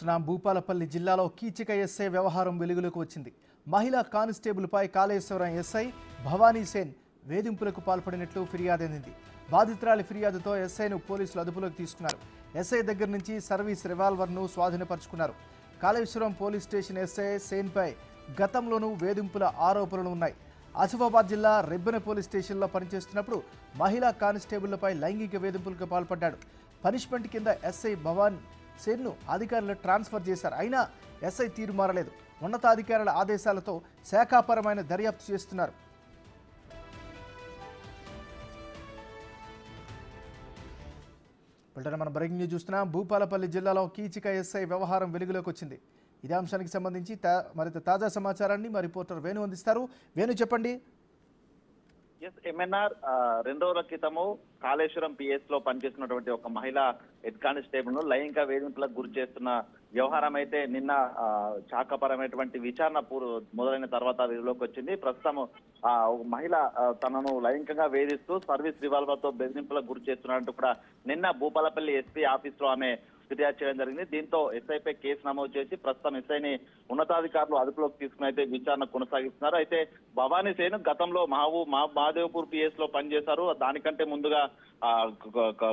భూపాలపల్లి జిల్లాలో కీచక ఎస్ఐ వ్యవహారం వెలుగులోకి వచ్చింది. మహిళా కానిస్టేబుల్పై కాళేశ్వరం ఎస్ఐ భవానీ సేన్ వేధింపులకు పాల్పడినట్లు ఫిర్యాదు అందింది. బాధితురాలి ఫిర్యాదుతో ఎస్ఐను పోలీసులు అదుపులోకి తీసుకున్నారు. ఎస్ఐ దగ్గర నుంచి సర్వీస్ రివాల్వర్ను స్వాధీనపరుచుకున్నారు. కాళేశ్వరం పోలీస్ స్టేషన్ ఎస్ఐ సేన్పై గతంలోనూ వేధింపుల ఆరోపణలు ఉన్నాయి. ఆసిఫాబాద్ జిల్లా రెబ్బెన పోలీస్ స్టేషన్లో పనిచేస్తున్నప్పుడు మహిళా కానిస్టేబుళ్లపై లైంగిక వేధింపులకు పాల్పడ్డాడు. పనిష్మెంట్ కింద ఎస్ఐ భవాన్ సేన్ను అధికారులు ట్రాన్స్ఫర్ చేశారు. అయినా ఎస్ఐ తీరు మారలేదు. ఉన్నతాధికారుల ఆదేశాలతో శాఖాపరమైన దర్యాప్తు చేస్తున్నారు. మనం బ్రేకింగ్ న్యూస్ చూస్తున్నాం. భూపాలపల్లి జిల్లాలో కీచక ఎస్ఐ వ్యవహారం వెలుగులోకి వచ్చింది. ఇదే అంశానికి సంబంధించి మరింత తాజా సమాచారాన్ని మా రిపోర్టర్ వేణు అందిస్తారు. వేణు, చెప్పండి. ఎంఎన్ఆర్ 2 రోజుల క్రితము కాళేశ్వరం పిఎస్ లో పనిచేస్తున్నటువంటి ఒక మహిళా హెడ్ కానిస్టేబుల్ ను లైంగిక వేధింపులకు గురి చేస్తున్న వ్యవహారం అయితే నిన్న శాఖపరమైనటువంటి విచారణ మొదలైన తర్వాత వెలుగులోకి వచ్చింది. ప్రస్తుతం మహిళ తనను లైంగికంగా వేధిస్తూ సర్వీస్ రివాల్వర్ తో బెదిరింపులకు గురి చేస్తున్నట్టు కూడా నిన్న భూపాలపల్లి ఎస్పీ ఆఫీస్ లో ఆమె ఫిర్యాదు చేయడం జరిగింది. దీంతో ఎస్ఐపై కేసు నమోదు చేసి ప్రస్తుతం ఎస్ఐని ఉన్నతాధికారులు అదుపులోకి తీసుకుని అయితే విచారణ కొనసాగిస్తున్నారు. అయితే భవానీ సేన్ గతంలో మహాదేవ్పూర్ పిఎస్ లో పనిచేశారు. దానికంటే ముందుగా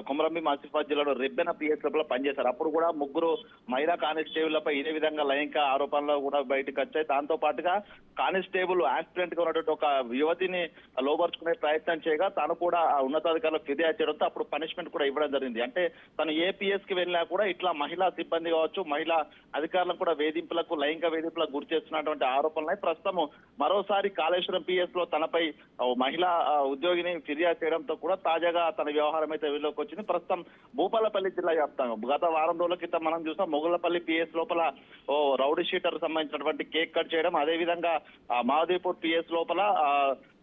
కొమరంభీం ఆసిఫాబాద్ జిల్లాలో రెబ్బెన పిఎస్ లోపల పనిచేశారు. అప్పుడు కూడా 3 మహిళా కానిస్టేబుల్లపై ఇదే విధంగా లైంగిక ఆరోపణలు కూడా బయటకు వచ్చాయి. దాంతో పాటుగా కానిస్టేబుల్ యాక్సిడెంట్ గా ఉన్నటువంటి ఒక యువతిని లోపరుచుకునే ప్రయత్నం చేయగా తాను కూడా ఉన్నతాధికారులకు ఫిర్యాదు చేయడంతో అప్పుడు పనిష్మెంట్ కూడా ఇవ్వడం జరిగింది. అంటే తను ఏ పిఎస్ కి వెళ్ళినా కూడా ఇట్లా మహిళా సిబ్బంది కావచ్చు, మహిళా అధికారులకు కూడా లైంగిక వేధింపులకు గురి చేస్తున్నటువంటి ఆరోపణలు ప్రస్తుతం మరోసారి కాళేశ్వరం పిఎస్ లో తనపై మహిళా ఉద్యోగిని ఫిర్యాదు చేయడంతో కూడా తాజాగా తన వ్యవహారం అయితే వెలుగులోకి వచ్చింది. ప్రస్తుతం భూపాలపల్లి జిల్లా వ్యాప్తంగా గత వారం రోజుల క్రితం మనం చూసాం మొగుళ్లపల్లి పిఎస్ లోపల రౌడీ షీటర్ సంబంధించినటువంటి కేక్ కట్ చేయడం, అదేవిధంగా మహాదేవ్పూర్ పిఎస్ లోపల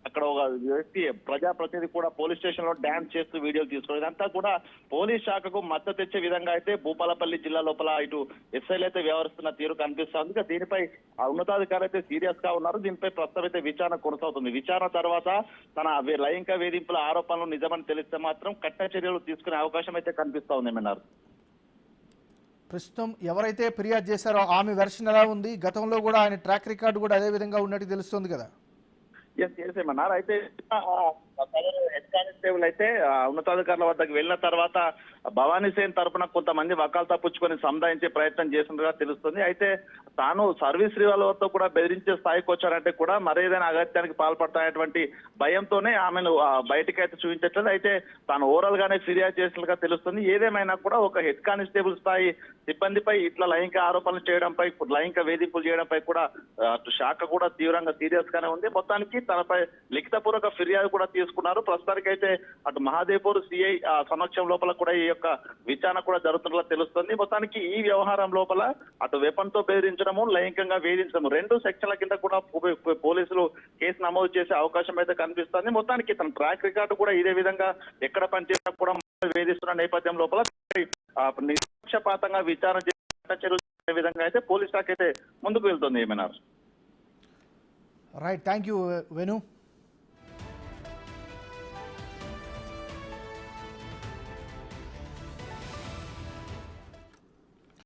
అక్కడ ఒక వ్యక్తి ప్రజాప్రతినిధి కూడా పోలీస్ స్టేషన్ లో డాన్స్ చేస్తూ వీడియోలు తీసుకోవడం, ఇదంతా కూడా పోలీస్ శాఖకు మద్దతు తెచ్చే విధంగా అయితే భూపాలపల్లి జిల్లా లోపల ఇటు ఎస్ఐలు అయితే వ్యవహరిస్తున్న తీరు కనిపిస్తోంది. దీనిపై ఉన్నతాధికారులు అయితే సీరియస్ గా ఉన్నారు. దీనిపై ప్రస్తుతం అయితే విచారణ కొనసాగుతుంది. విచారణ తర్వాత తన లైంగిక వేధింపుల ఆరోపణలు నిజమని తెలిస్తే మాత్రం కఠిన చర్యలు తీసుకునే అవకాశం అయితే కనిపిస్తా ఉంది. ఏమన్నారు ప్రస్తుతం ఎవరైతే ఫిర్యాదు చేశారో ఆమె వెర్షన్ ఎలా ఉంది? గతంలో కూడా ఆయన ట్రాక్ రికార్డు కూడా అదే విధంగా ఉన్నట్టు తెలుస్తుంది కదా. ఏమన్నారు అయితే హెడ్ కానిస్టేబుల్ అయితే ఉన్నతాధికారుల వద్దకు వెళ్ళిన తర్వాత భవానీ సేన్ తరఫున కొంతమంది వకాల్తా పుచ్చుకొని సంధానించే ప్రయత్నం చేసినట్టుగా తెలుస్తుంది. అయితే తాను సర్వీస్ రివాల్వర్ తో కూడా బెదిరించే స్థాయికి వచ్చారంటే కూడా మరేదైనా అగత్యానికి పాల్పడతాయటువంటి భయంతోనే ఆమెను బయటకైతే చూపించట్లేదు. అయితే తాను ఓవరాల్ గానే ఫిర్యాదు చేసినట్టుగా తెలుస్తుంది. ఏదేమైనా కూడా ఒక హెడ్ కానిస్టేబుల్ స్థాయి సిబ్బందిపై ఇట్లా లైంగిక ఆరోపణలు చేయడంపై, లైంగిక వేధింపులు చేయడంపై కూడా శాఖ కూడా తీవ్రంగా సీరియస్ గానే ఉంది. మొత్తానికి తనపై లిఖితపూర్వక ఫిర్యాదు కూడా తీసుకున్నారు. ప్రస్తుతానికైతే అటు మహాదేవ్పూర్ సిఐ సమక్షం లోపల కూడా ఈ యొక్క విచారణ కూడా జరుగుతున్నట్లు తెలుస్తుంది. మొత్తానికి ఈ వ్యవహారం లోపల అటు వెపన్ తో బెదిరించడము, లైంగికంగా వేధించడము 2 సెక్షన్ల కింద కూడా పోలీసులు కేసు నమోదు చేసే అవకాశం అయితే కనిపిస్తుంది. మొత్తానికి తన ట్రాక్ రికార్డు కూడా ఇదే విధంగా ఎక్కడ పనిచేసినా కూడా వేధిస్తున్న నేపథ్యం లోపల నిష్పక్షపాతంగా విచారణ చేసే విధంగా అయితే పోలీస్ శాఖ అయితే ముందుకు వెళ్తుంది. ఏమన్నారు? Right, thank you Venu.